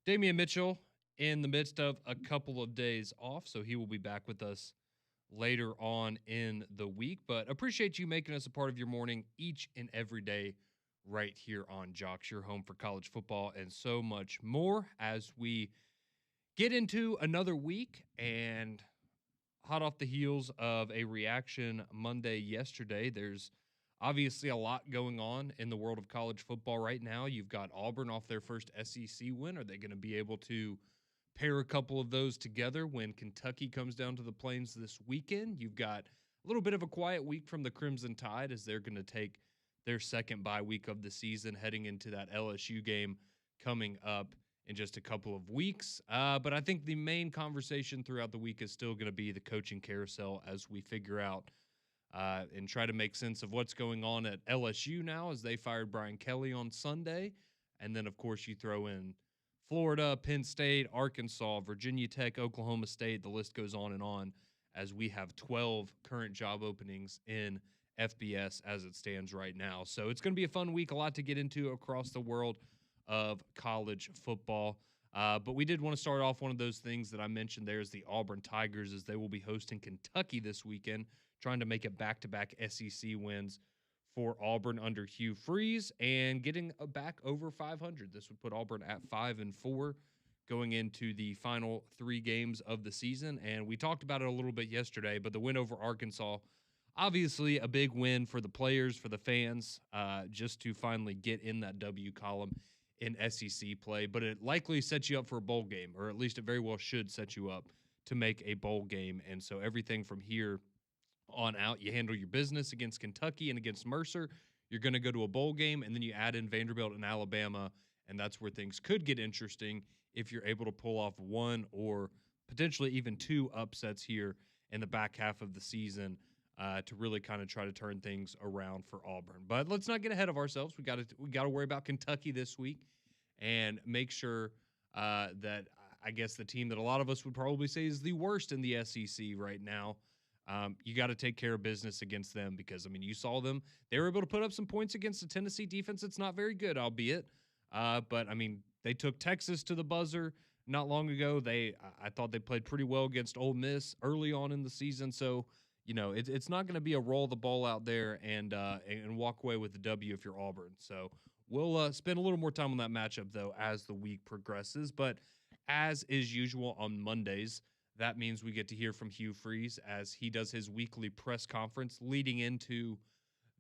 Damian Mitchell in the midst of a couple of days off, so he will be back with us later on in the week. But appreciate you making us a part of your morning each and every day right here on Jocks, your home for college football and so much more as we get into another week and hot off the heels of a reaction Monday yesterday. There's obviously a lot going on in the world of college football right now. You've got Auburn off their first SEC win. Are they going to be able to pair a couple of those together when Kentucky comes down to the Plains this weekend? You've got a little bit of a quiet week from the Crimson Tide as they're going to take their second bye week of the season heading into that LSU game coming up in just a couple of weeks. But I think the main conversation throughout the week is still going to be the coaching carousel as we figure out and try to make sense of what's going on at LSU now as they fired Brian Kelly on Sunday. And then, of course, you throw in Florida, Penn State, Arkansas, Virginia Tech, Oklahoma State. The list goes on as we have 12 current job openings in FBS as it stands right now. So it's going to be a fun week, a lot to get into across the world of college football. But we did want to start off one of those things that I mentioned there is the Auburn Tigers as they will be hosting Kentucky this weekend, trying to make it back-to-back SEC wins for Auburn under Hugh Freeze and getting back over 500. This would put Auburn at 5-4 going into the final 3 games of the season. And we talked about it a little bit yesterday, but the win over Arkansas, obviously a big win for the players, for the fans, just to finally get in that W column in SEC play. But it likely sets you up for a bowl game, or at least it very well should set you up to make a bowl game. And so everything from here on out, you handle your business against Kentucky and against Mercer. You're going to go to a bowl game, and then you add in Vanderbilt and Alabama, and that's where things could get interesting if you're able to pull off one or potentially even 2 upsets here in the back half of the season to really kind of try to turn things around for Auburn. But let's not get ahead of ourselves. We got to worry about Kentucky this week and make sure that I guess the team that a lot of us would probably say is the worst in the SEC right now. You got to take care of business against them because, I mean, you saw them. They were able to put up some points against the Tennessee defense. It's not very good, albeit. But, I mean, they took Texas to the buzzer not long ago. I thought they played pretty well against Ole Miss early on in the season. So, you know, it's not going to be a roll the ball out there and walk away with the W if you're Auburn. So we'll spend a little more time on that matchup, though, as the week progresses. But as is usual on Mondays, that means we get to hear from Hugh Freeze as he does his weekly press conference leading into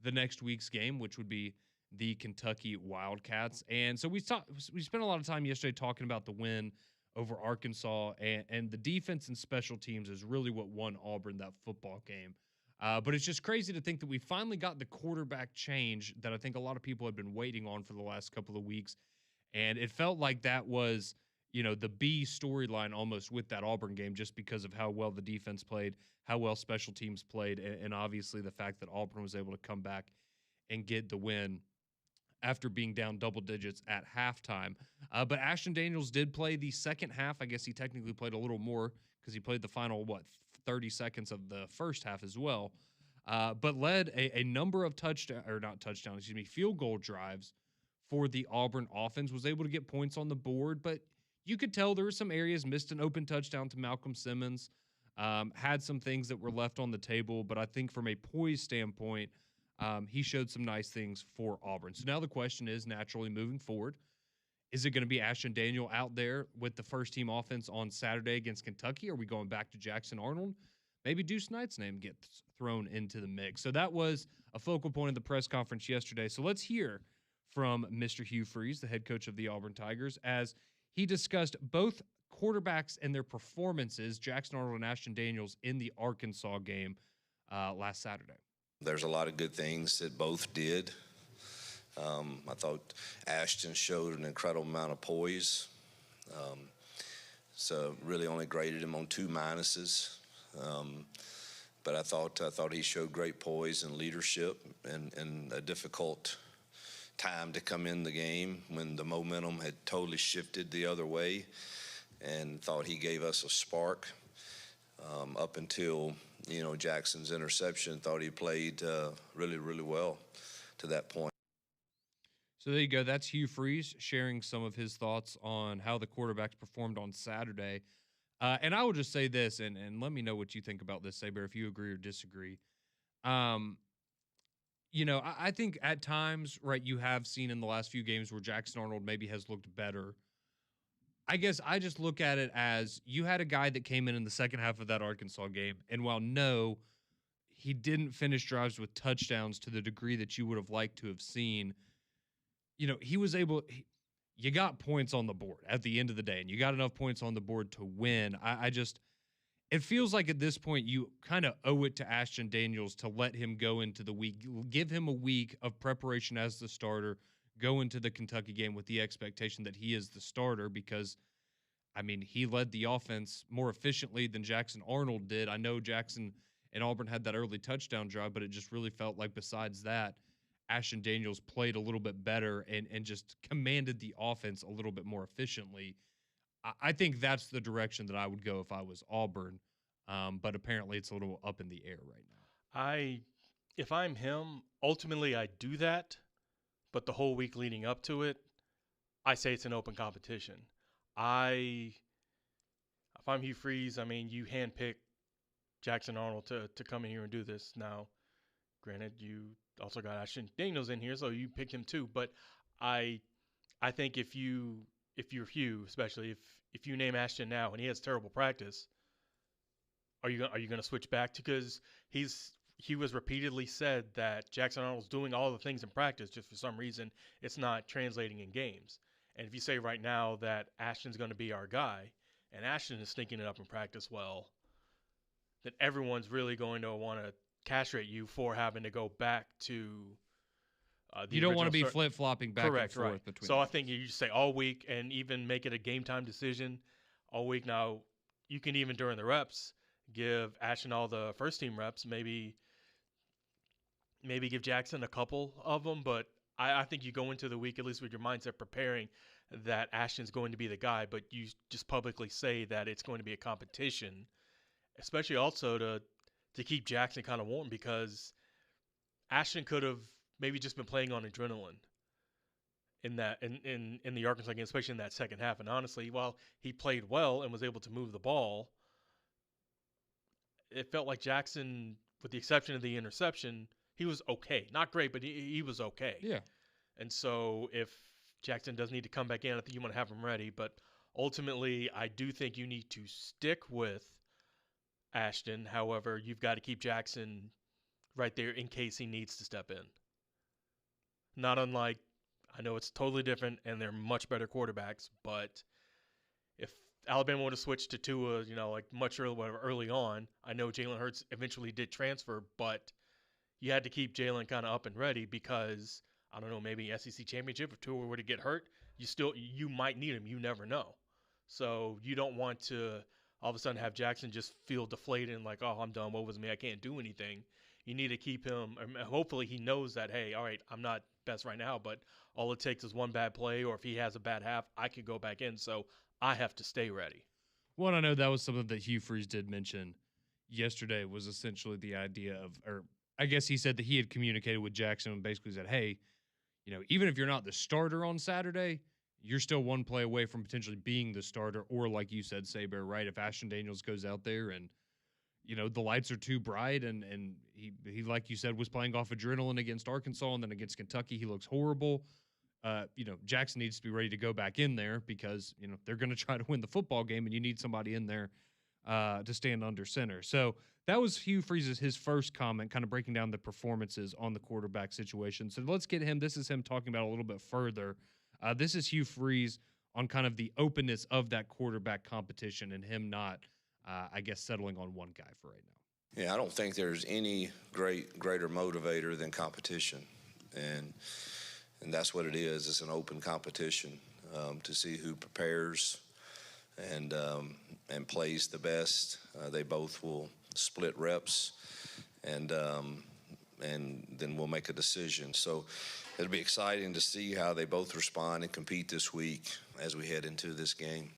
the next week's game, which would be the Kentucky Wildcats. And so we spent a lot of time yesterday talking about the win over Arkansas, and the defense and special teams is really what won Auburn that football game. But it's just crazy to think that we finally got the quarterback change that I think a lot of people have been waiting on for the last couple of weeks. And it felt like that was, you know, the B storyline almost with that Auburn game just because of how well the defense played, how well special teams played, and obviously the fact that Auburn was able to come back and get the win after being down double digits at halftime. But Ashton Daniels did play the second half. I guess he technically played a little more because he played the final, 30 seconds of the first half as well. But led a number of field goal drives for the Auburn offense, was able to get points on the board, but you could tell there were some areas, missed an open touchdown to Malcolm Simmons, had some things that were left on the table, but I think from a poise standpoint, he showed some nice things for Auburn. So now the question is, naturally moving forward, is it going to be Ashton Daniel out there with the first-team offense on Saturday against Kentucky? Are we going back to Jackson Arnold? Maybe Deuce Knight's name gets thrown into the mix. So that was a focal point of the press conference yesterday. So let's hear from Mr. Hugh Freeze, the head coach of the Auburn Tigers, as he discussed both quarterbacks and their performances, Jackson Arnold and Ashton Daniels, in the Arkansas game last Saturday. There's a lot of good things that both did. I thought Ashton showed an incredible amount of poise. So really only graded him on 2 minuses. But I thought he showed great poise and leadership and a difficult time to come in the game when the momentum had totally shifted the other way, and thought he gave us a spark up until, Jackson's interception. Thought he played really, really well to that point. So there you go. That's Hugh Freeze sharing some of his thoughts on how the quarterbacks performed on Saturday. And I will just say this, and let me know what you think about this, Saber, if you agree or disagree. Um, I think at times, right, you have seen in the last few games where Jackson Arnold maybe has looked better. I guess I just look at it as you had a guy that came in the second half of that Arkansas game, and while no, he didn't finish drives with touchdowns to the degree that you would have liked to have seen. He was able. You got points on the board at the end of the day, and you got enough points on the board to win. I just, it feels like at this point you kind of owe it to Ashton Daniels to let him go into the week, give him a week of preparation as the starter, go into the Kentucky game with the expectation that he is the starter because, I mean, he led the offense more efficiently than Jackson Arnold did. I know Jackson and Auburn had that early touchdown drive, but it just really felt like besides that, Ashton Daniels played a little bit better and just commanded the offense a little bit more efficiently. I think that's the direction that I would go if I was Auburn, but apparently it's a little up in the air right now. If I'm him, ultimately I do that, but the whole week leading up to it, I say it's an open competition. If I'm Hugh Freeze, I mean, you handpick Jackson Arnold to come in here and do this. Now, granted, you also got Ashton Daniels in here, so you picked him too. But I think if you're Hugh, especially if you name Ashton now and he has terrible practice, are you going to switch back? Because he was repeatedly said that Jackson Arnold's doing all the things in practice, just for some reason it's not translating in games. And if you say right now that Ashton's going to be our guy, and Ashton is stinking it up in practice, well, then everyone's really going to want to castrate you for having to go back to you don't want to be flip-flopping back and forth right. between. So I think you say all week and even make it a game time decision all week. Now, you can even during the reps give Ashton all the first team reps, maybe give Jackson a couple of them, but I think you go into the week at least with your mindset preparing that Ashton's going to be the guy, but you just publicly say that it's going to be a competition, especially also to keep Jackson kind of warm, because Ashton could have maybe just been playing on adrenaline in the Arkansas game, especially in that second half. And honestly, while he played well and was able to move the ball, it felt like Jackson, with the exception of the interception, he was okay. Not great, but he was okay. Yeah. And so if Jackson does need to come back in, I think you want to have him ready. But ultimately, I do think you need to stick with Ashton. However, you've got to keep Jackson right there in case he needs to step in. Not unlike, I know it's totally different and they're much better quarterbacks, but if Alabama would have switched to Tua, like much early on, I know Jalen Hurts eventually did transfer, but you had to keep Jalen kind of up and ready because, I don't know, maybe SEC championship, if Tua were to get hurt, you might need him. You never know. So you don't want to all of a sudden have Jackson just feel deflated and like, oh, I'm done. What was me? I can't do anything. You need to keep him. Hopefully he knows that, hey, all right, I'm not best right now, but all it takes is one bad play, or if he has a bad half, I could go back in. So I have to stay ready. Well, I know that was something that Hugh Freeze did mention yesterday, was essentially the idea of, or I guess he said that he had communicated with Jackson and basically said, hey, even if you're not the starter on Saturday, you're still one play away from potentially being the starter. Or like you said, Saber, right? If Ashton Daniels goes out there and, the lights are too bright and he, like you said, was playing off adrenaline against Arkansas and then against Kentucky, he looks horrible. Jackson needs to be ready to go back in there because, they're going to try to win the football game and you need somebody in there to stand under center. So that was Hugh Freeze's his first comment, kind of breaking down the performances on the quarterback situation. So let's get him. This is him talking about a little bit further. This is Hugh Freeze on kind of the openness of that quarterback competition and him not, settling on one guy for right now. Yeah, I don't think there's any greater motivator than competition, and that's what it is. It's an open competition to see who prepares and plays the best. They both will split reps, and then we'll make a decision. So it'll be exciting to see how they both respond and compete this week as we head into this game.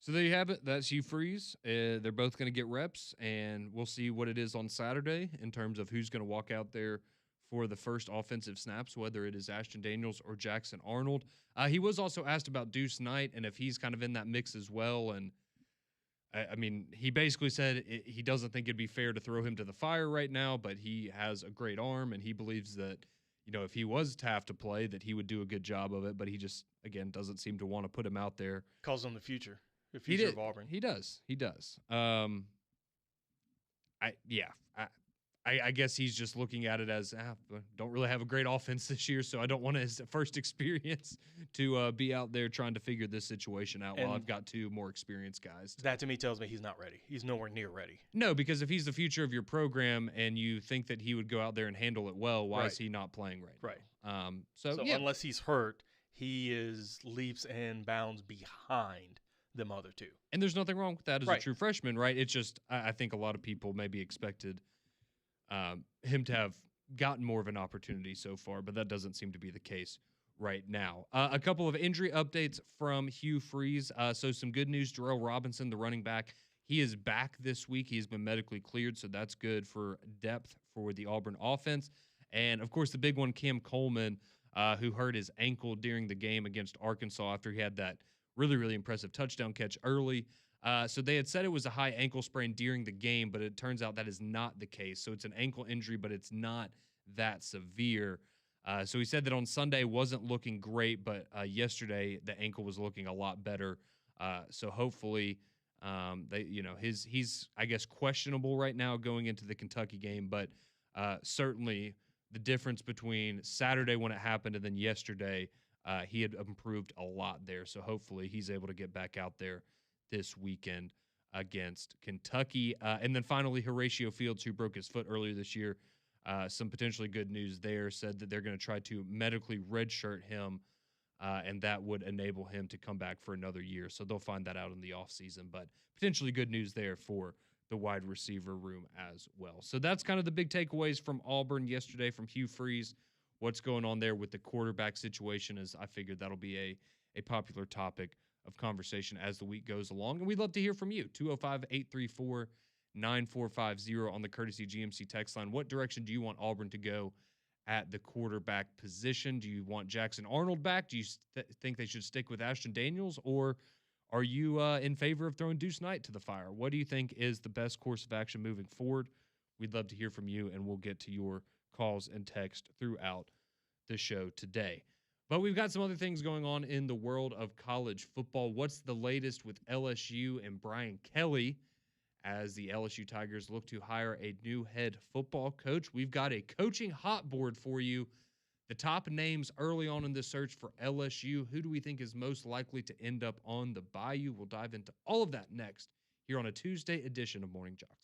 So there you have it. That's Hugh Freeze. They're both going to get reps, and we'll see what it is on Saturday in terms of who's going to walk out there for the first offensive snaps, whether it is Ashton Daniels or Jackson Arnold. He was also asked about Deuce Knight and if he's kind of in that mix as well. And I mean, he basically said he doesn't think it'd be fair to throw him to the fire right now, but he has a great arm and he believes that, if he was to have to play, that he would do a good job of it. But he just, again, doesn't seem to want to put him out there. Calls on the future of Auburn. He does. I guess he's just looking at it as don't really have a great offense this year, so I don't want his first experience to be out there trying to figure this situation out while I've got two more experienced guys. That to me tells me he's not ready. He's nowhere near ready. No, because if he's the future of your program and you think that he would go out there and handle it well, why is he not playing right now? So unless he's hurt, he is leaps and bounds behind them other two. And there's nothing wrong with that as a true freshman, right? It's just I think a lot of people maybe expected him to have gotten more of an opportunity so far, but that doesn't seem to be the case right now. A couple of injury updates from Hugh Freeze. So some good news, Jarrell Robinson, the running back, he is back this week. He has been medically cleared, so that's good for depth for the Auburn offense. And, of course, the big one, Cam Coleman, who hurt his ankle during the game against Arkansas after he had that really, really impressive touchdown catch early. So they had said it was a high ankle sprain during the game, but it turns out that is not the case. So it's an ankle injury, but it's not that severe. So he said that on Sunday wasn't looking great, but yesterday the ankle was looking a lot better. So hopefully he's I guess questionable right now going into the Kentucky game, but certainly the difference between Saturday when it happened and then yesterday, he had improved a lot there. So hopefully he's able to get back out there this weekend against Kentucky. And then finally, Horatio Fields, who broke his foot earlier this year, some potentially good news there, said that they're going to try to medically redshirt him, and that would enable him to come back for another year. So they'll find that out in the offseason, but potentially good news there for the wide receiver room as well. So that's kind of the big takeaways from Auburn yesterday from Hugh Freeze. What's going on there with the quarterback situation is I figured that'll be a popular topic of conversation as the week goes along. And we'd love to hear from you. 205-834-9450 on the Courtesy GMC text line. What direction do you want Auburn to go at the quarterback position? Do you want Jackson Arnold back? Do you think they should stick with Ashton Daniels? Or are you in favor of throwing Deuce Knight to the fire? What do you think is the best course of action moving forward? We'd love to hear from you, and we'll get to your calls and text throughout the show today. But we've got some other things going on in the world of college football. What's the latest with LSU and Brian Kelly as the LSU Tigers look to hire a new head football coach? We've got a coaching hot board for you. The top names early on in the search for LSU. Who do we think is most likely to end up on the Bayou? We'll dive into all of that next here on a Tuesday edition of Morning Jocks.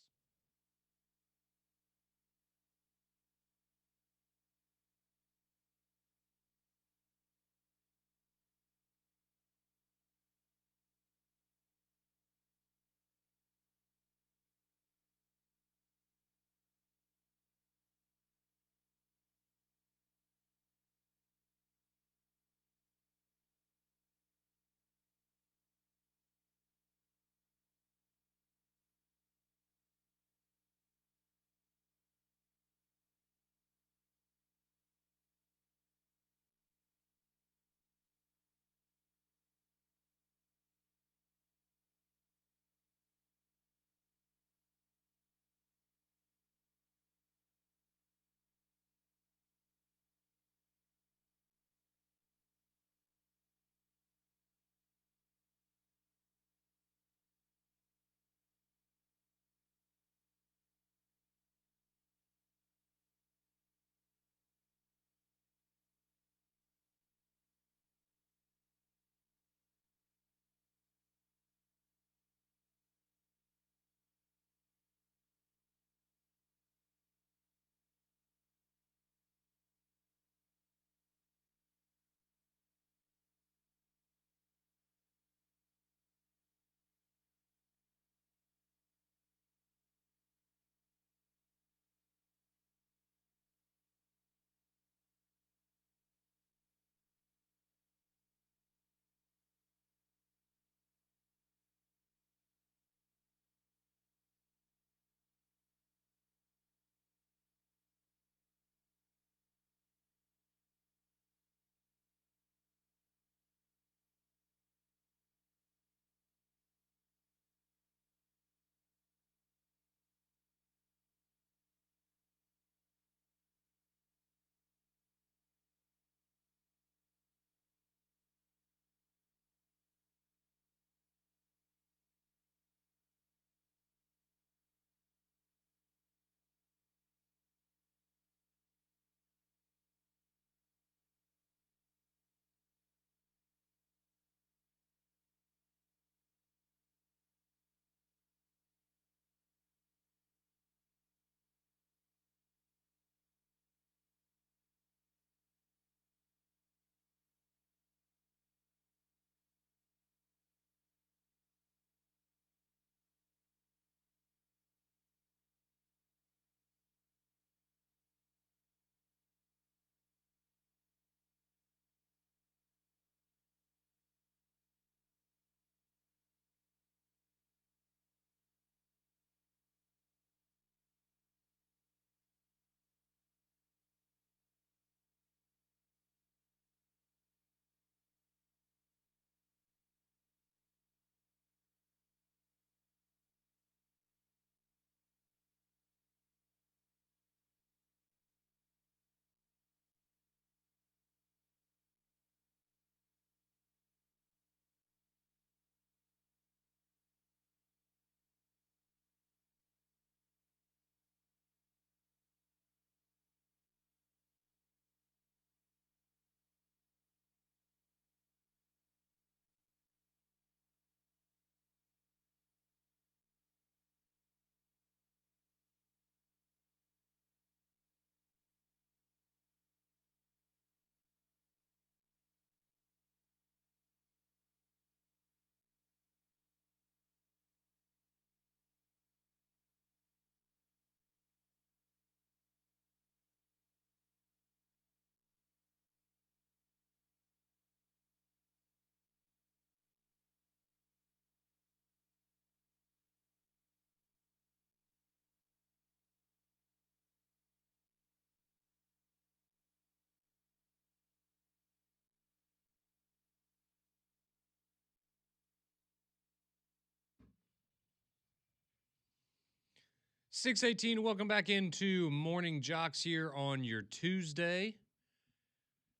6:18. Welcome back into Morning Jocks here on your Tuesday.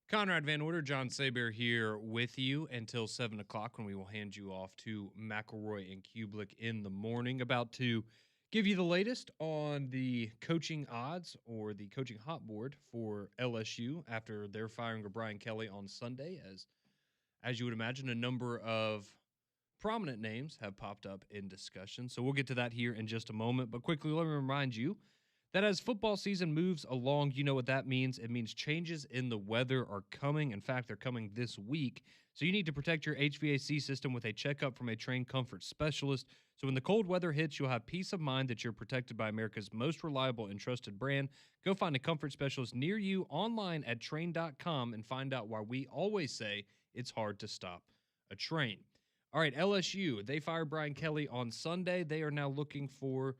Conrad Van Order, John Saber here with you until 7 o'clock when we will hand you off to McElroy and Kublick in the morning. About to give you the latest on the coaching odds or the coaching hot board for LSU after their firing of Brian Kelly on Sunday. As you would imagine, a number of prominent names have popped up in discussion. So we'll get to that here in just a moment. But quickly, let me remind you that as football season moves along, you know what that means. It means changes in the weather are coming. In fact, they're coming this week. So you need to protect your HVAC system with a checkup from a trained comfort specialist. So when the cold weather hits, you'll have peace of mind that you're protected by America's most reliable and trusted brand. Go find a comfort specialist near you online at train.com and find out why we always say it's hard to stop a train. All right, LSU, they fired Brian Kelly on Sunday. They are now looking for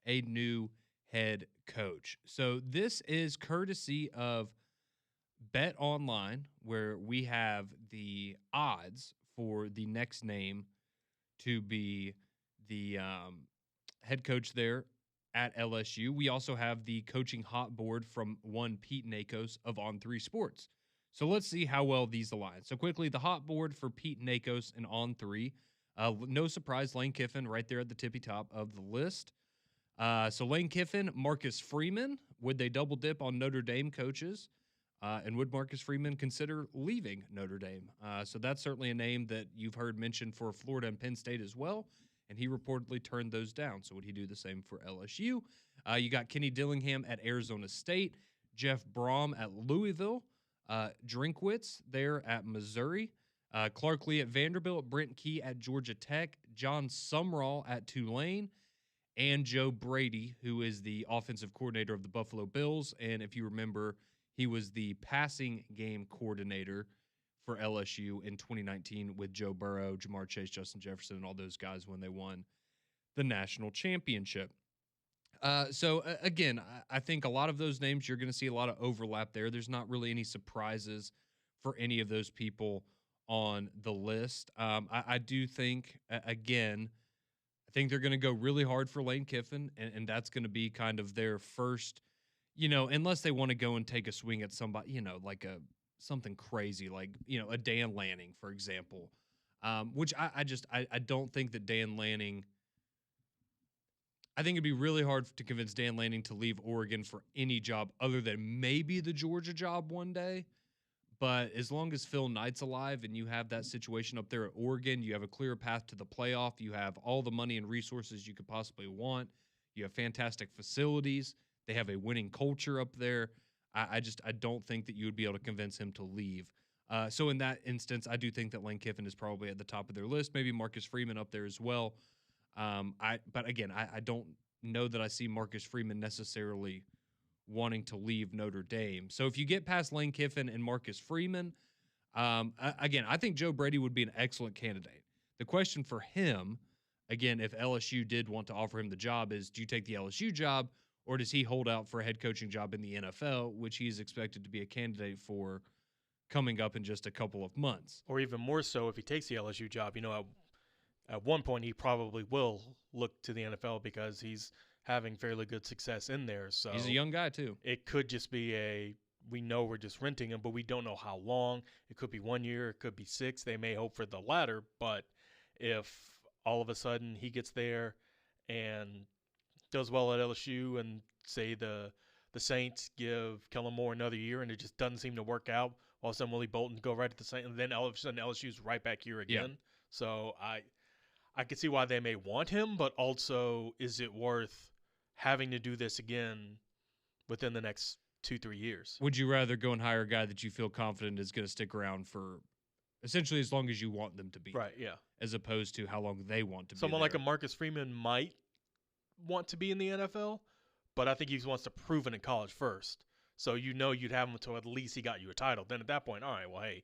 a new head coach. So this is courtesy of Bet Online, where we have the odds for the next name to be the head coach there at LSU. We also have the coaching hot board from one Pete Nakos of On3 Sports. So let's see how well these align. So quickly, the hot board for Pete Nakos and On3. No surprise, Lane Kiffin right there at the tippy top of the list. So Lane Kiffin, Marcus Freeman. Would they double dip on Notre Dame coaches? And would Marcus Freeman consider leaving Notre Dame? So that's certainly a name that you've heard mentioned for Florida and Penn State as well. And he reportedly turned those down. So would he do the same for LSU? You got Kenny Dillingham at Arizona State, Jeff Brom at Louisville, Drinkwitz there at Missouri, Clark Lee at Vanderbilt, Brent Key at Georgia Tech, John Sumrall at Tulane, and Joe Brady, who is the offensive coordinator of the Buffalo Bills. And if you remember, he was the passing game coordinator for LSU in 2019 with Joe Burrow, Jamar Chase, Justin Jefferson, and all those guys when they won the national championship. Again, I think a lot of those names, you're going to see a lot of overlap there. There's not really any surprises for any of those people on the list. I do think, again, I think they're going to go really hard for Lane Kiffin, and that's going to be kind of their first, unless they want to go and take a swing at somebody, like something crazy, like, a Dan Lanning, for example, which I don't think that Dan Lanning, I think it'd be really hard to convince Dan Lanning to leave Oregon for any job other than maybe the Georgia job one day. But as long as Phil Knight's alive and you have that situation up there at Oregon, you have a clear path to the playoff. You have all the money and resources you could possibly want. You have fantastic facilities. They have a winning culture up there. I don't think that you would be able to convince him to leave. So in that instance, I do think that Lane Kiffin is probably at the top of their list. Maybe Marcus Freeman up there as well. But again, I don't know that I see Marcus Freeman necessarily wanting to leave Notre Dame. So if you get past Lane Kiffin and Marcus Freeman, again, I think Joe Brady would be an excellent candidate. The question for him, again, if LSU did want to offer him the job, is do you take the LSU job or does he hold out for a head coaching job in the NFL, which he's expected to be a candidate for coming up in just a couple of months? Or even more so, if he takes the LSU job, at one point he probably will look to the NFL because he's having fairly good success in there. So he's a young guy too. It could just be we know we're just renting him, but we don't know how long. It could be 1 year, it could be 6. They may hope for the latter, but if all of a sudden he gets there and does well at LSU and say the Saints give Kellen Moore another year and it just doesn't seem to work out, all of a sudden Willie Bolton go right at the Saints, and then all of a sudden LSU's right back here again. Yeah. So I could see why they may want him, but also is it worth having to do this again within the next 2-3 years? Would you rather go and hire a guy that you feel confident is going to stick around for essentially as long as you want them to be? Right, yeah. As opposed to how long they want to be. Someone like a Marcus Freeman might want to be in the NFL, but I think he wants to prove it in college first. So you'd have him until at least he got you a title. Then at that point, all right, well, hey.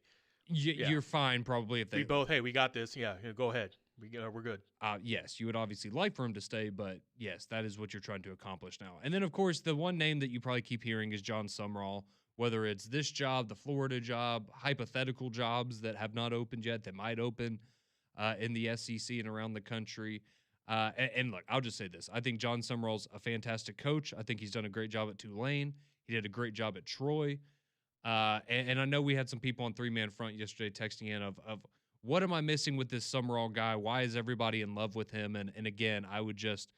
You're fine probably if they. We got this. Yeah, go ahead. We're good. Yes, you would obviously like for him to stay, but yes, that is what you're trying to accomplish now. And then, of course, the one name that you probably keep hearing is John Sumrall, whether it's this job, the Florida job, hypothetical jobs that have not opened yet that might open in the SEC and around the country. And look, I'll just say this. I think John Summerall's a fantastic coach. I think he's done a great job at Tulane. He did a great job at Troy. And I know we had some people on 3-Man Front yesterday texting in of what am I missing with this Summerall guy? Why is everybody in love with him? And again, I would just,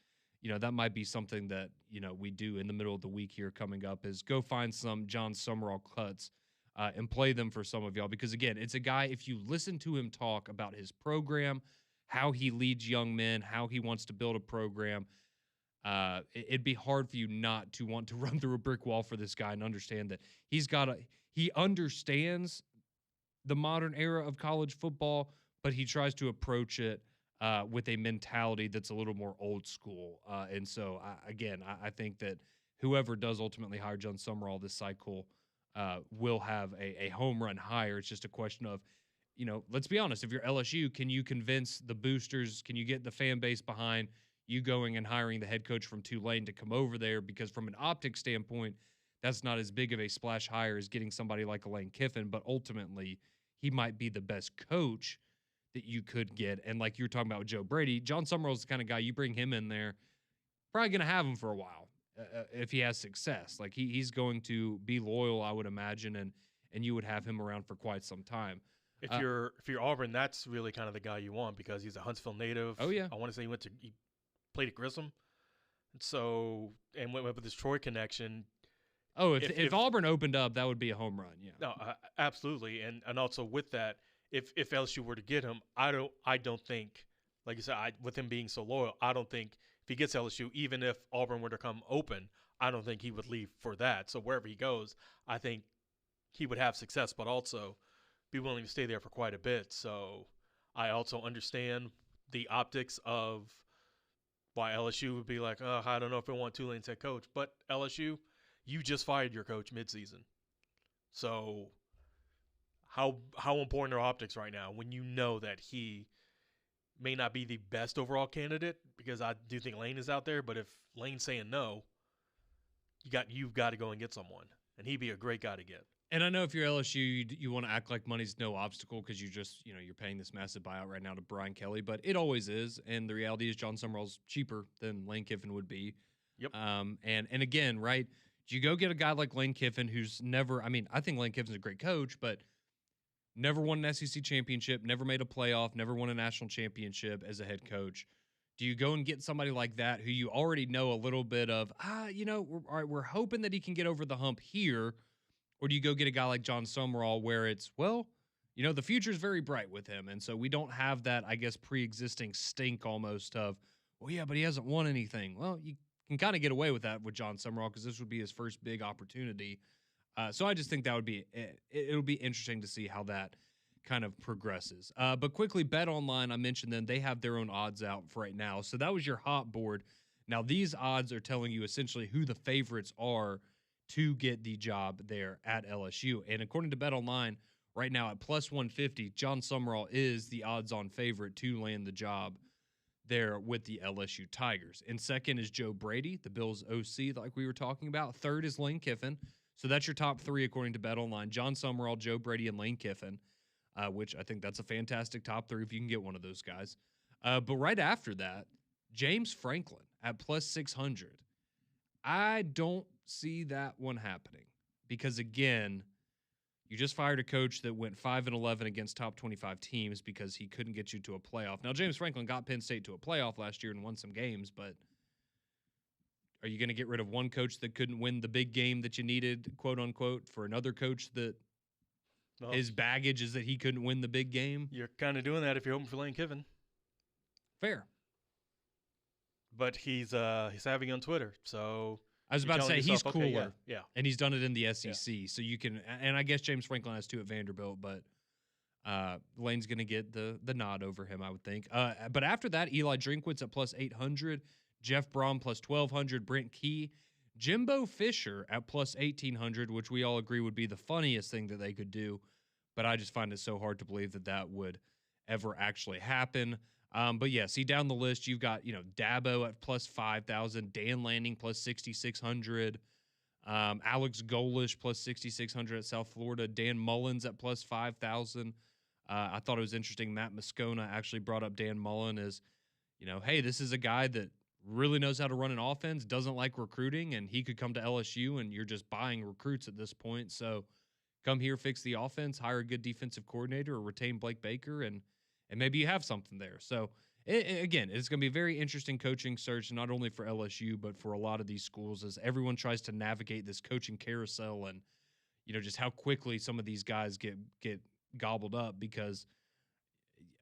that might be something that, we do in the middle of the week here coming up is go find some John Summerall cuts and play them for some of y'all. Because again, it's a guy, if you listen to him talk about his program, how he leads young men, how he wants to build a program, it'd be hard for you not to want to run through a brick wall for this guy and understand that he understands the modern era of college football, but he tries to approach it with a mentality that's a little more old school. And so, I think that whoever does ultimately hire John Summerall this cycle will have a home run hire. It's just a question of, let's be honest, if you're LSU, can you convince the boosters, can you get the fan base behind you going and hiring the head coach from Tulane to come over there? Because from an optics standpoint, that's not as big of a splash hire as getting somebody like Lane Kiffin, but ultimately he might be the best coach that you could get. And like you were talking about with Joe Brady, John Summerall's the kind of guy, you bring him in there, probably going to have him for a while if he has success. Like he's going to be loyal, I would imagine, and you would have him around for quite some time. If you're Auburn, that's really kind of the guy you want because he's a Huntsville native. Oh yeah, I want to say he played at Grissom, and with this Troy connection. Oh, if Auburn opened up, that would be a home run. Yeah. No, absolutely, and also with that, if LSU were to get him, I don't think, like you said, with him being so loyal, I don't think if he gets LSU, even if Auburn were to come open, I don't think he would leave for that. So wherever he goes, I think he would have success, but also be willing to stay there for quite a bit. So I also understand the optics of why LSU would be like, oh, I don't know if I want Tulane's head coach, but LSU, you just fired your coach midseason. So how important are optics right now when you know that he may not be the best overall candidate? Because I do think Lane is out there, but if Lane's saying no, you've got to go and get someone, and he'd be a great guy to get. And I know if you're LSU, you want to act like money's no obstacle because you just, you're paying this massive buyout right now to Brian Kelly, but it always is. And the reality is John Summerall's cheaper than Lane Kiffin would be. Yep. And again, right, you go get a guy like Lane Kiffin who's never, I think Lane Kiffin's a great coach, but never won an SEC championship, never made a playoff, never won a national championship as a head coach. Do you go and get somebody like that who you already know a little bit of, we're hoping that he can get over the hump here? Or do you go get a guy like John Summerall where it's, the future's very bright with him. And so we don't have that, I guess, pre-existing stink almost of, but he hasn't won anything. Well, you can kind of get away with that with John Summerall because this would be his first big opportunity. So I just think that would be it'll be interesting to see how that kind of progresses. But quickly, Bet Online, I mentioned them. They have their own odds out for right now. So that was your hot board. Now, these odds are telling you essentially who the favorites are to get the job there at LSU. And according to Bet Online, right now at plus 150, John Summerall is the odds-on favorite to land the job there with the LSU Tigers. And second is Joe Brady, the Bills OC, like we were talking about. Third is Lane Kiffin. So that's your top three according to Bet Online. John Summerall, Joe Brady, and Lane Kiffin, which I think that's a fantastic top three if you can get one of those guys. But right after that, James Franklin at plus 600. I don't see that one happening because, again, you just fired a coach that went 5-11 against top 25 teams because he couldn't get you to a playoff. Now, James Franklin got Penn State to a playoff last year and won some games, but are you going to get rid of one coach that couldn't win the big game that you needed, quote unquote, for another coach that his baggage is that he couldn't win the big game? You're kind of doing that if you're hoping for Lane Kiffin. Fair. But he's savvy on Twitter, so I was about to say he's cooler. Okay, yeah. And he's done it in the SEC. Yeah. So you can, and I guess James Franklin has two at Vanderbilt, but Lane's going to get the nod over him, I would think. But after that, Eli Drinkwitz at plus 800, Jeff Brom plus 1,200, Brent Key, Jimbo Fisher at plus 1,800, which we all agree would be the funniest thing that they could do. But I just find it so hard to believe that would ever actually happen. But yeah, see down the list, you've got, Dabo at plus 5,000, Dan Lanning plus 6,600, Alex Golish plus 6,600 at South Florida, Dan Mullins at plus 5,000. I thought it was interesting. Matt Moscona actually brought up Dan Mullen as, hey, this is a guy that really knows how to run an offense, doesn't like recruiting, and he could come to LSU and you're just buying recruits at this point. So come here, fix the offense, hire a good defensive coordinator, or retain Blake Baker, and maybe you have something there. So again, it's going to be a very interesting coaching search, not only for LSU but for a lot of these schools, as everyone tries to navigate this coaching carousel and just how quickly some of these guys get gobbled up because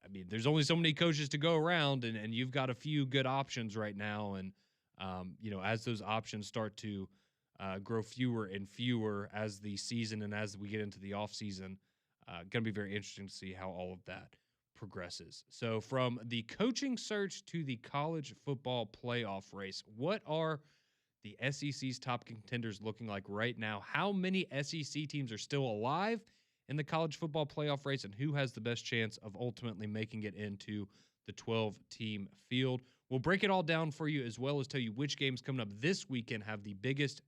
I mean, there's only so many coaches to go around, and you've got a few good options right now. And, as those options start to grow fewer and fewer as the season and as we get into the offseason, going to be very interesting to see how all of that progresses. So, from the coaching search to the college football playoff race, what are the SEC's top contenders looking like right now? How many SEC teams are still alive in the college football playoff race, and who has the best chance of ultimately making it into the 12-team field? We'll break it all down for you, as well as tell you which games coming up this weekend have the biggest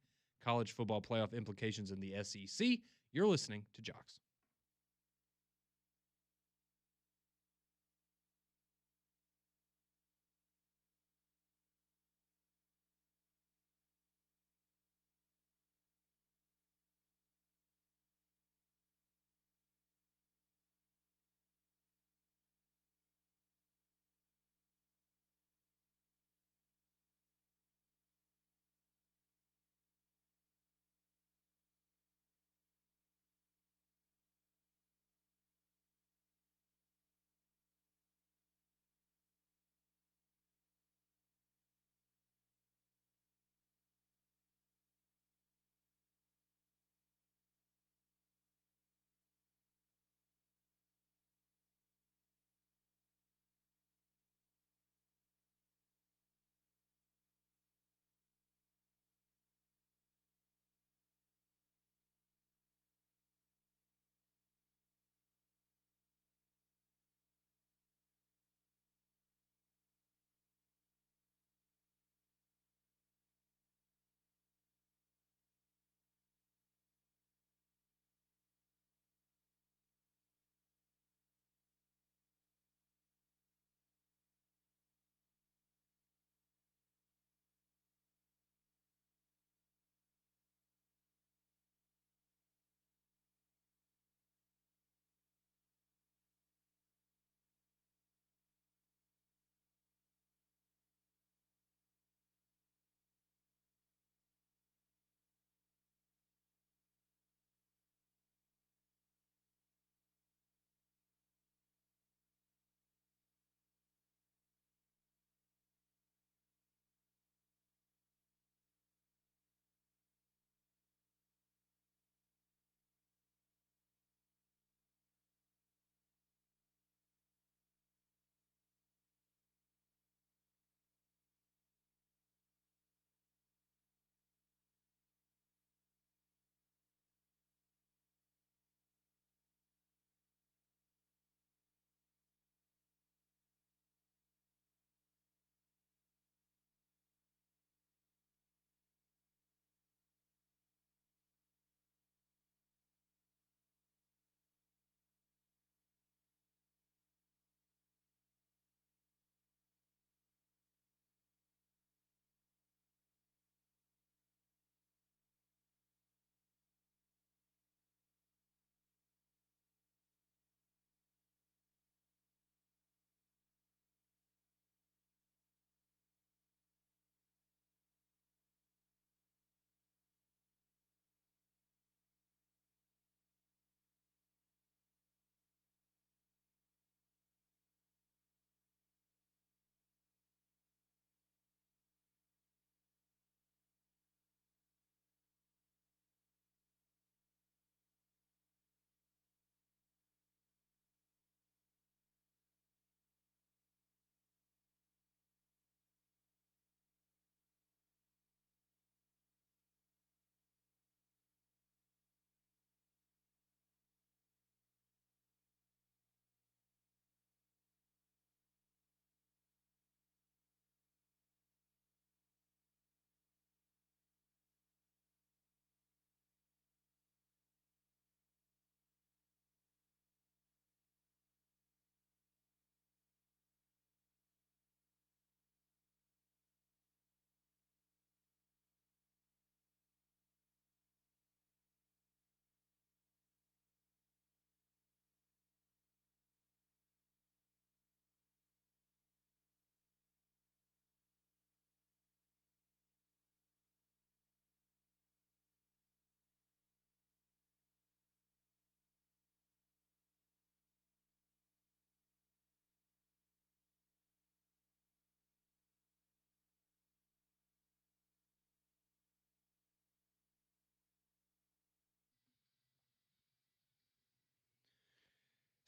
college football playoff implications in the SEC. You're listening to Jocks.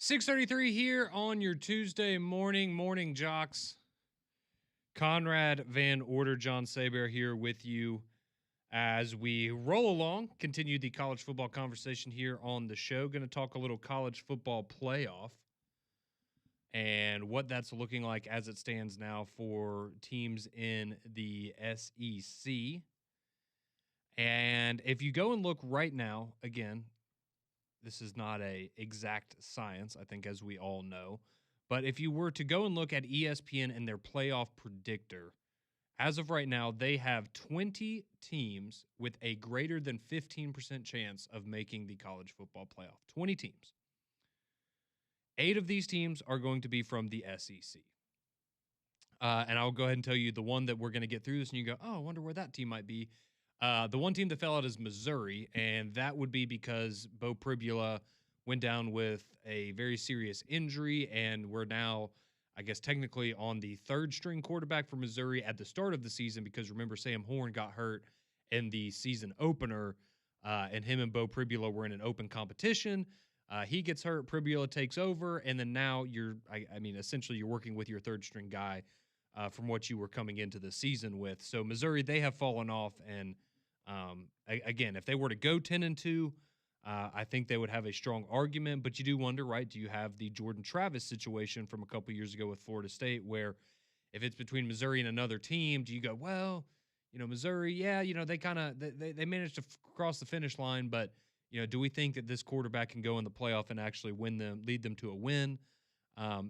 6:33 here on your Tuesday morning jocks. Conrad Van Order, John Saber here with you as we roll along, continue the college football conversation here on the show. Going to talk a little college football playoff and what that's looking like as it stands now for teams in the SEC. And if you go and look right now, again, this is not a exact science, I think, as we all know. But if you were to go and look at ESPN and their playoff predictor, as of right now, they have 20 teams with a greater than 15% chance of making the college football playoff. 20 teams. 8 of these teams are going to be from the SEC. And I'll go ahead and tell you the one that we're going to get through this, and you go, oh, I wonder where that team might be. The one team that fell out is Missouri, and that would be because Bo Pribula went down with a very serious injury, and we're now, I guess, technically on the third-string quarterback for Missouri at the start of the season because, remember, Sam Horn got hurt in the season opener, and him and Bo Pribula were in an open competition. He gets hurt, Pribula takes over, and then now essentially you're working with your third-string guy from what you were coming into the season with. So Missouri, they have fallen off, and again, if they were to go 10-2, I think they would have a strong argument. But you do wonder, right? Do you have the Jordan Travis situation from a couple years ago with Florida State, where if it's between Missouri and another team, do you go, well, Missouri, yeah, they managed to cross the finish line, but do we think that this quarterback can go in the playoff and actually lead them to a win?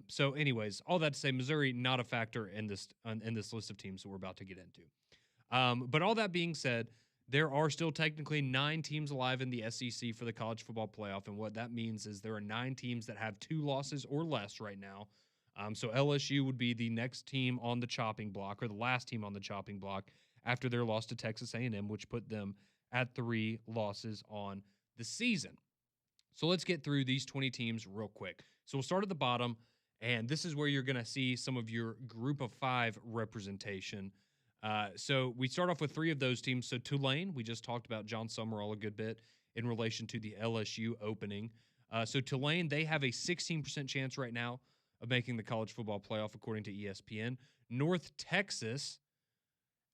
So anyways, all that to say, Missouri not a factor in this list of teams that we're about to get into. But all that being said, there are still technically 9 teams alive in the SEC for the college football playoff, and what that means is there are 9 teams that have 2 losses or less right now. So LSU would be the next team on the chopping block, or the last team on the chopping block after their loss to Texas A&M, which put them at 3 losses on the season. So let's get through these 20 teams real quick. So we'll start at the bottom, and this is where you're going to see some of your group of 5 representation. So we start off with 3 of those teams. So Tulane, we just talked about John Summerall a good bit in relation to the LSU opening. So Tulane, they have a 16% chance right now of making the college football playoff, according to ESPN. North Texas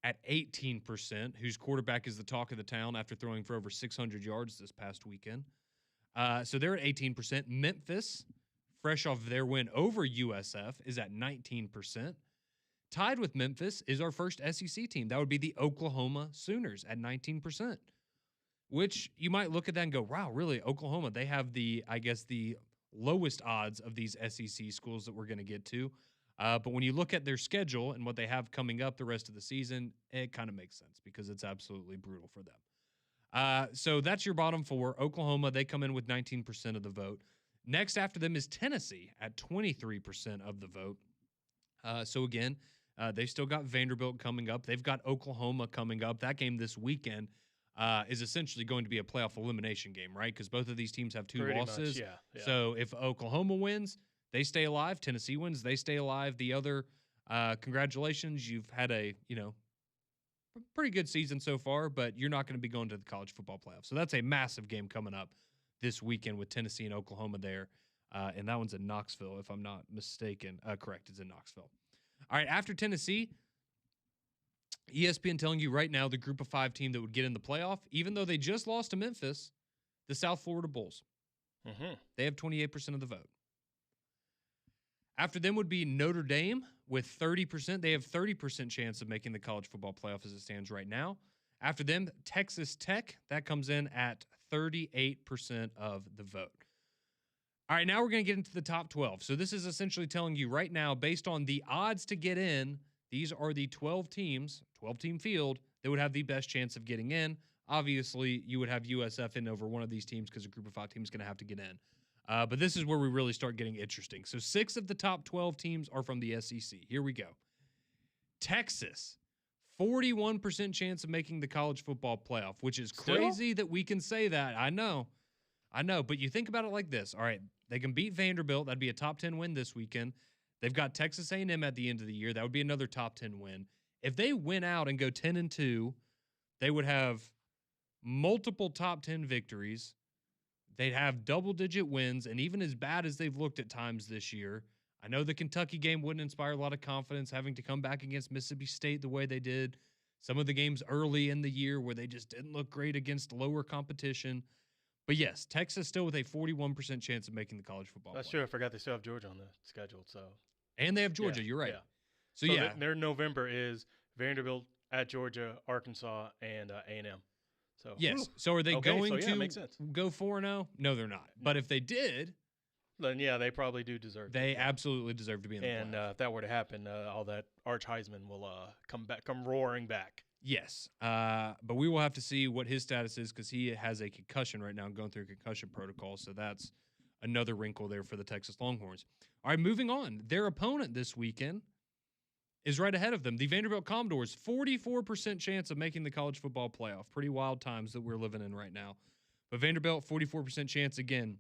at 18%, whose quarterback is the talk of the town after throwing for over 600 yards this past weekend. So they're at 18%. Memphis, fresh off their win over USF, is at 19%. Tied with Memphis is our first SEC team. That would be the Oklahoma Sooners at 19%, which you might look at that and go, wow, really, Oklahoma, they have the lowest odds of these SEC schools that we're going to get to. But when you look at their schedule and what they have coming up the rest of the season, it kind of makes sense because it's absolutely brutal for them. So that's your bottom 4. Oklahoma, they come in with 19% of the vote. Next after them is Tennessee at 23% of the vote. So again, they've still got Vanderbilt coming up. They've got Oklahoma coming up. That game this weekend is essentially going to be a playoff elimination game, right? Because both of these teams have 2 Pretty losses. much, yeah. So if Oklahoma wins, they stay alive. Tennessee wins, they stay alive. The other, congratulations, you've had a pretty good season so far, but you're not going to be going to the college football playoff. So that's a massive game coming up this weekend with Tennessee and Oklahoma there. And that one's in Knoxville, if I'm not mistaken. Correct, it's in Knoxville. All right, after Tennessee, ESPN telling you right now the group of 5 team that would get in the playoff, even though they just lost to Memphis, the South Florida Bulls. Mm-hmm. They have 28% of the vote. After them would be Notre Dame with 30%. They have 30% chance of making the college football playoff as it stands right now. After them, Texas Tech. That comes in at 38% of the vote. All right, now we're going to get into the top 12. So this is essentially telling you right now, based on the odds to get in, these are the 12 teams, 12-team field, that would have the best chance of getting in. Obviously, you would have USF in over one of these teams because a group of 5 teams is going to have to get in. But this is where we really start getting interesting. So 6 of the top 12 teams are from the SEC. Here we go. Texas, 41% chance of making the college football playoff, which is crazy that we can say that. I know. But you think about it like this. All right, they can beat Vanderbilt. That'd be a top 10 win this weekend. They've got Texas A&M at the end of the year. That would be another top 10 win. If they win out and go 10-2, they would have multiple top 10 victories. they'd have double-digit wins, and even as bad as they've looked at times this year, I know the Kentucky game wouldn't inspire a lot of confidence having to come back against Mississippi State the way they did. Some of the games early in the year where they just didn't look great against lower competition. But yes, Texas still with a 41% chance of making the college football That's playoff. true. I forgot they still have Georgia on the schedule. So And they have Georgia. You're right. Yeah. So yeah, their November is Vanderbilt at Georgia, Arkansas, and A&M. So yes. whew. So are they Okay, going so, to makes sense. go 4-0? No, they're not. But if they did, then yeah, they probably do deserve. They absolutely deserve to be in the playoff. And if that were to happen, all that Arch Heisman will come roaring back. Yes, but we will have to see what his status is because he has a concussion right now and going through a concussion protocol. So that's another wrinkle there for the Texas Longhorns. All right, moving on. Their opponent this weekend is right ahead of them. The Vanderbilt Commodores, 44% chance of making the college football playoff. Pretty wild times that we're living in right now. But Vanderbilt, 44% chance again.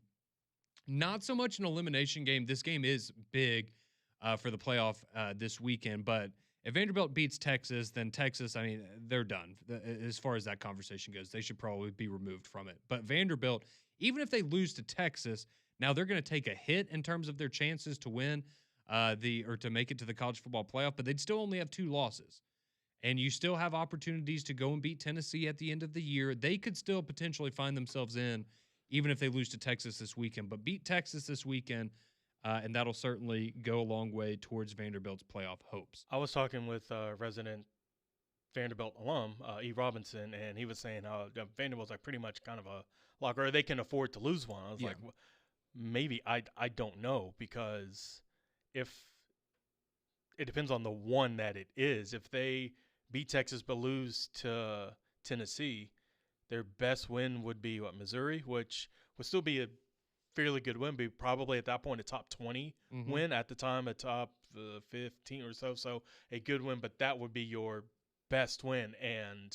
Not so much an elimination game. This game is big for the playoff this weekend, but if Vanderbilt beats Texas, then Texas, I mean, they're done. As far as that conversation goes, they should probably be removed from it. But Vanderbilt, even if they lose to Texas, now they're going to take a hit in terms of their chances to win or to make it to the college football playoff, but they'd still only have 2 losses. And you still have opportunities to go and beat Tennessee at the end of the year. They could still potentially find themselves in, even if they lose to Texas this weekend. But beat Texas this weekend, and that'll certainly go a long way towards Vanderbilt's playoff hopes. I was talking with resident Vanderbilt alum, E. Robinson, and he was saying how Vanderbilt's like pretty much kind of a locker, or they can afford to lose one. I was like, well, maybe I don't know, because if it depends on the one that it is. If they beat Texas but lose to Tennessee, their best win would be Missouri, which would still be a fairly good win, be probably at that point a top 20 win, at the time a top 15 or so. So a good win, but that would be your best win. And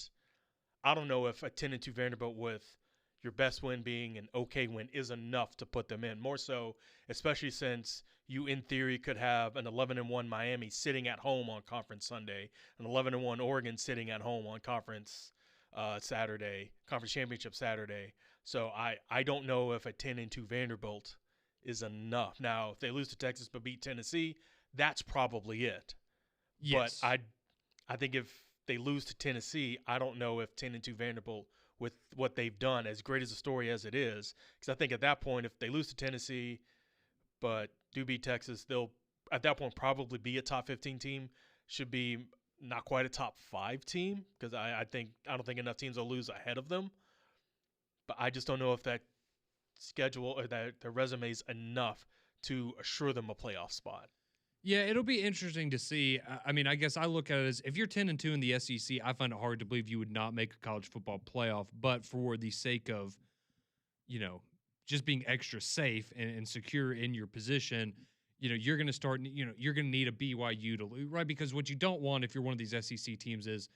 I don't know if a 10-2 Vanderbilt with your best win being an okay win is enough to put them in. More so, especially since you in theory could have an 11-1 Miami sitting at home on Conference Sunday, an 11-1 Oregon sitting at home on Conference Saturday, Conference Championship Saturday. So I don't know if a 10-2 Vanderbilt is enough. Now, if they lose to Texas but beat Tennessee, that's probably it. Yes. But I think if they lose to Tennessee, I don't know if 10-2 Vanderbilt, with what they've done, as great as a story as it is, because I think at that point, if they lose to Tennessee but do beat Texas, they'll at that point probably be a top 15 team. Should be not quite a top 5 team, because I don't think enough teams will lose ahead of them. But I just don't know if that schedule or that their resume is enough to assure them a playoff spot. Yeah, it'll be interesting to see. I mean, I guess I look at it as if you're 10-2 in the SEC, I find it hard to believe you would not make a college football playoff. But for the sake of, just being extra safe and secure in your position, you're going to start, you're going to need a BYU to lose, right? Because what you don't want if you're one of these SEC teams is,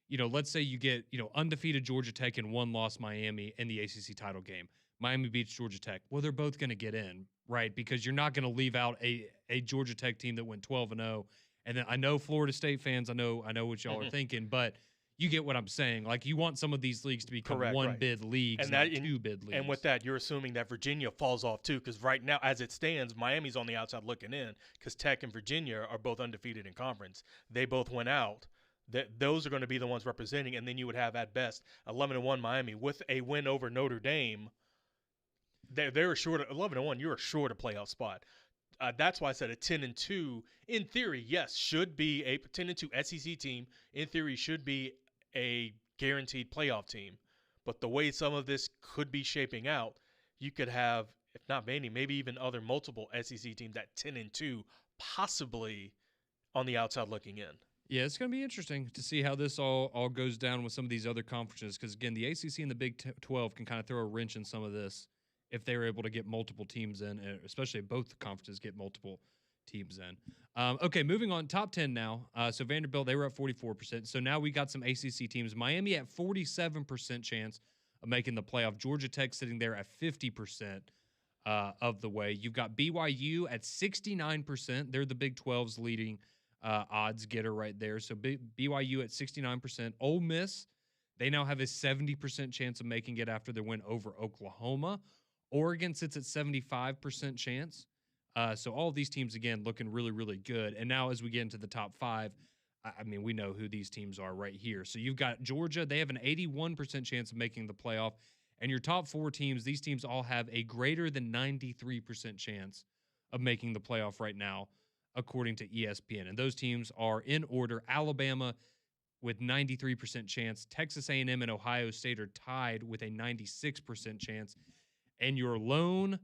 let's say you get, undefeated Georgia Tech and 1-loss Miami in the ACC title game. Miami beats Georgia Tech. Well, they're both going to get in, right? Because you're not going to leave out a Georgia Tech team that went 12-0. And then I know Florida State fans, I know what y'all are thinking, but you get what I'm saying. Like, you want some of these leagues to become one-bid leagues, and not two-bid leagues. And with that, you're assuming that Virginia falls off too, because right now, as it stands, Miami's on the outside looking in, because Tech and Virginia are both undefeated in conference. They both went out. Those are going to be the ones representing, and then you would have at best 11-1 Miami with a win over Notre Dame. They're short 11-1. You're short a playoff spot. That's why I said a 10-2. In theory, yes, should be a 10-2 SEC team. In theory, should be a guaranteed playoff team. But the way some of this could be shaping out, you could have, if not many, maybe even other multiple SEC teams at 10-2, possibly on the outside looking in. Yeah, it's going to be interesting to see how this all goes down with some of these other conferences, because, again, the ACC and the Big 12 can kind of throw a wrench in some of this if they were able to get multiple teams in, especially if both conferences get multiple teams in. Okay, moving on. Top 10 now. So Vanderbilt, they were at 44%. So now we got some ACC teams. Miami at 47% chance of making the playoff. Georgia Tech sitting there at 50% of the way. You've got BYU at 69%. They're the Big 12's leading odds getter right there. So BYU at 69%. Ole Miss, they now have a 70% chance of making it after their win over Oklahoma. Oregon sits at 75% chance. So all of these teams, again, looking really, really good. And now as we get into the top five, I mean, we know who these teams are right here. So you've got Georgia. They have an 81% chance of making the playoff. And your top four teams, these teams all have a greater than 93% chance of making the playoff right now, according to ESPN. And those teams are in order: Alabama with 93% chance, Texas A&M and Ohio State are tied with a 96% chance, and your lone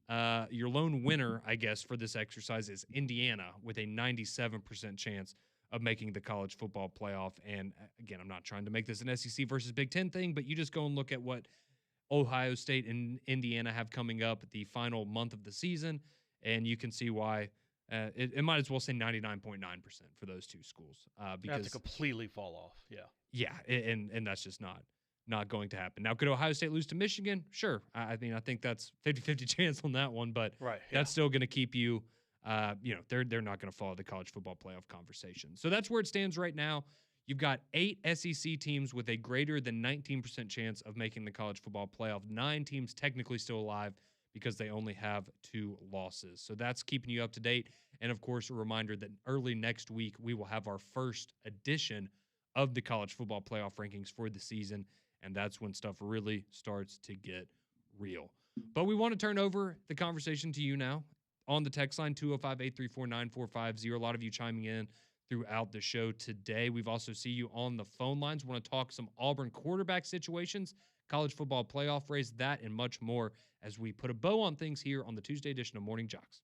winner, I guess, for this exercise is Indiana with a 97% chance of making the college football playoff. And again, I'm not trying to make this an SEC versus Big Ten thing, but you just go and look at what Ohio State and Indiana have coming up at the final month of the season, and you can see why it might as well say 99.9% for those two schools They have to because completely fall off. Yeah. yeah, and that's just not going to happen. Now, could Ohio State lose to Michigan? Sure. I mean, I think that's 50-50 chance on that one, but Right. that's still going to keep you, they're not going to follow the college football playoff conversation. So that's where it stands right now. You've got 8 SEC teams with a greater than 19% chance of making the college football playoff. 9 teams technically still alive because they only have 2 losses. So that's keeping you up to date. And of course, a reminder that early next week, we will have our first edition of the college football playoff rankings for the season. And that's when stuff really starts to get real. But we want to turn over the conversation to you now on the text line, 205-834-9450. A lot of you chiming in throughout the show today. We've also see you on the phone lines. Want to talk some Auburn quarterback situations, college football playoff race, that and much more as we put a bow on things here on the Tuesday edition of Morning Jocks.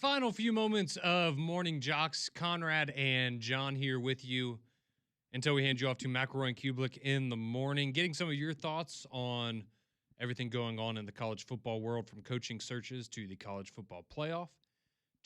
Final few moments of Morning Jocks. Conrad and John here with you until we hand you off to McElroy and Kublik in the morning. Getting some of your thoughts on everything going on in the college football world, from coaching searches to the college football playoff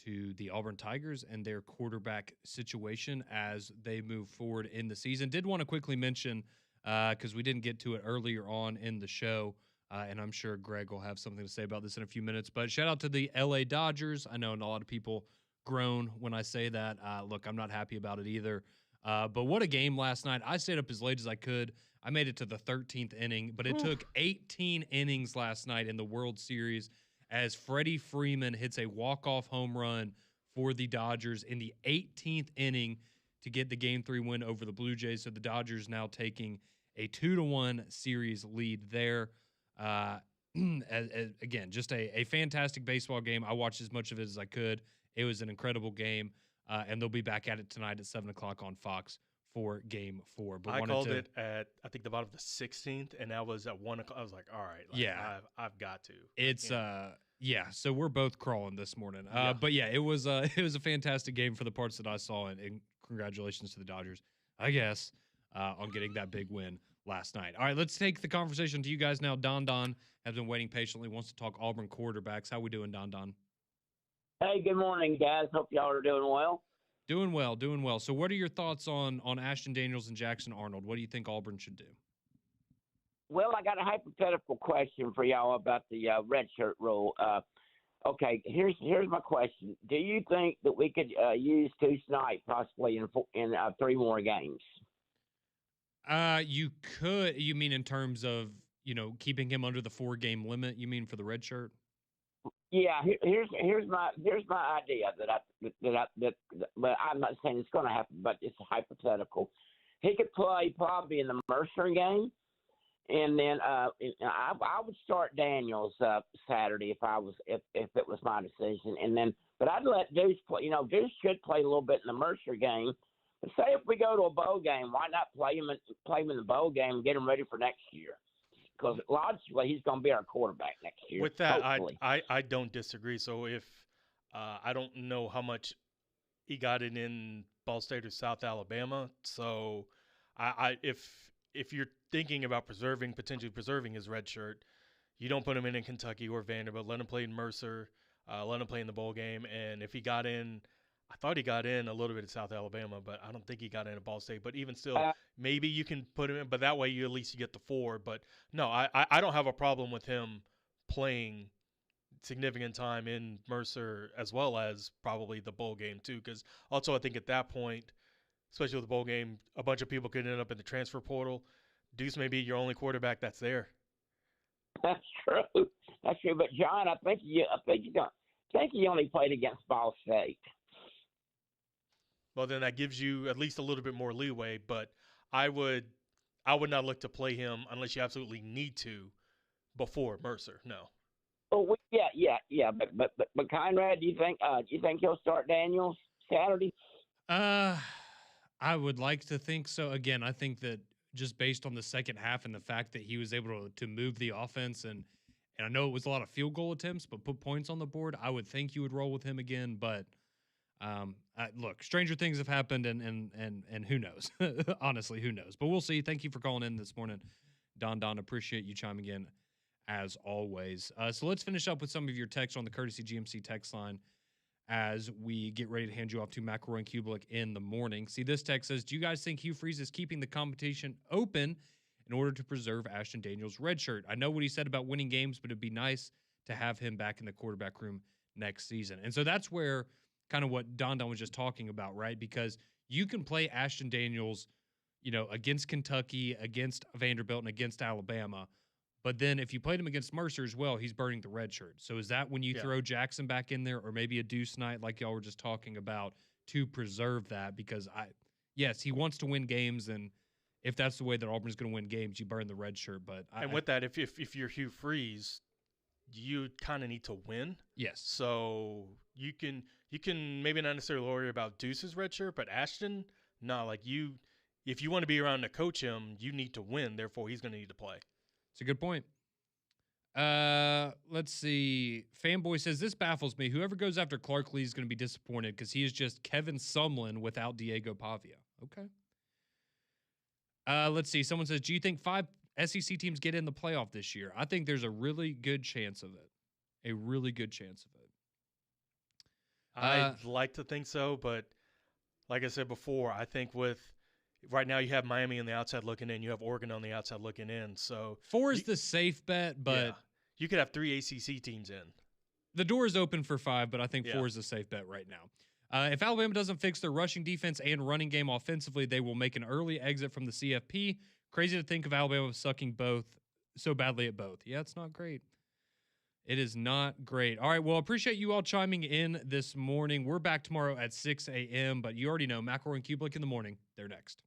to the Auburn Tigers and their quarterback situation as they move forward in the season. Did want to quickly mention, because we didn't get to it earlier on in the show, and I'm sure Greg will have something to say about this in a few minutes, but shout out to the LA Dodgers. I know a lot of people groan when I say that. Look, I'm not happy about it either. But what a game last night. I stayed up as late as I could. I made it to the 13th inning, but it took 18 innings last night in the World Series as Freddie Freeman hits a walk-off home run for the Dodgers in the 18th inning to get the Game 3 win over the Blue Jays. So the Dodgers now taking a 2-1 series lead there. Again, just a fantastic baseball game. I watched as much of it as I could. It was an incredible game, and they'll be back at it tonight at 7 o'clock on Fox for Game 4. But I called it at, I think, the bottom of the 16th, and that was at 1 o'clock. I was like, all right, I've got to. It's so we're both crawling this morning. But yeah, it was a fantastic game for the parts that I saw, and congratulations to the Dodgers, I guess, on getting that big win last night. All right, let's take the conversation to you guys now. Don has been waiting patiently, wants to talk Auburn quarterbacks. How we doing, Don? Hey, good morning, guys. Hope y'all are doing well. Doing well. So what are your thoughts on Ashton Daniels and Jackson Arnold? What do you think Auburn should do? Well, I got a hypothetical question for y'all about the redshirt rule. Okay, here's my question. Do you think that we could use Tuesday night possibly in 3 more games? You could. You mean in terms of, keeping him under the 4-game limit? You mean for the red shirt? Yeah. Here's my idea but I'm not saying it's going to happen, but it's hypothetical. He could play probably in the Mercer game, and then I would start Daniels Saturday if it was my decision, and then but I'd let Deuce play. Deuce should play a little bit in the Mercer game. But say if we go to a bowl game, why not play him in the bowl game and get him ready for next year? Because logically, he's going to be our quarterback next year. With that, I don't disagree. So if I don't know how much he got it in Ball State or South Alabama, so if you're thinking about potentially preserving his red shirt, you don't put him in Kentucky or Vanderbilt. Let him play in Mercer. Let him play in the bowl game. And if he got in, I thought he got in a little bit at South Alabama, but I don't think he got in at Ball State. But even still, maybe you can put him in. But that way, you at least get the 4. But no, I don't have a problem with him playing significant time in Mercer as well as probably the bowl game too. Because also, I think at that point, especially with the bowl game, a bunch of people could end up in the transfer portal. Deuce may be your only quarterback that's there. That's true. But John, I think he only played against Ball State. Well, then that gives you at least a little bit more leeway. But I would not look to play him unless you absolutely need to before Mercer. No. Oh yeah. But Conrad, do you think he'll start Daniels Saturday? I would like to think so. Again, I think that just based on the second half and the fact that he was able to move the offense and I know it was a lot of field goal attempts, but put points on the board, I would think you would roll with him again. But look, stranger things have happened, and who knows? Honestly, who knows? But we'll see. Thank you for calling in this morning, Don. Appreciate you chiming in as always. So let's finish up with some of your texts on the Courtesy GMC text line as we get ready to hand you off to McElroy and Kublik in the morning. See, this text says, do you guys think Hugh Freeze is keeping the competition open in order to preserve Ashton Daniels' red shirt? I know what he said about winning games, but it'd be nice to have him back in the quarterback room next season. And so that's where kind of what Don was just talking about, right? Because you can play Ashton Daniels, against Kentucky, against Vanderbilt, and against Alabama. But then if you played him against Mercer as well, he's burning the red shirt. So is that when you throw Jackson back in there, or maybe a Deuce night like y'all were just talking about to preserve that? Because yes, he wants to win games, and if that's the way that Auburn's going to win games, you burn the red shirt. But with that, if you're Hugh Freeze, you kind of need to win. Yes. So you can maybe not necessarily worry about Deuce's red shirt, but Ashton, if you want to be around to coach him, you need to win. Therefore, he's going to need to play. It's a good point. Let's let's see. Fanboy says, this baffles me. Whoever goes after Clark Lee is going to be disappointed because he is just Kevin Sumlin without Diego Pavia. Okay. Let's see. Someone says, do you think 5 SEC teams get in the playoff this year? I think there's a really good chance of it. A really good chance of it. I'd like to think so, but like I said before, I think with right now you have Miami on the outside looking in, you have Oregon on the outside looking in. So 4 is the safe bet, but yeah, you could have 3 ACC teams in. The door is open for 5, but I think 4 Yeah. is a safe bet right now. If Alabama doesn't fix their rushing defense and running game offensively, they will make an early exit from the CFP. Crazy to think of Alabama sucking both so badly at both. Yeah, it's not great. It is not great. All right, well, appreciate you all chiming in this morning. We're back tomorrow at 6 a.m., but you already know, McElroy and Kublik in the morning. They're next.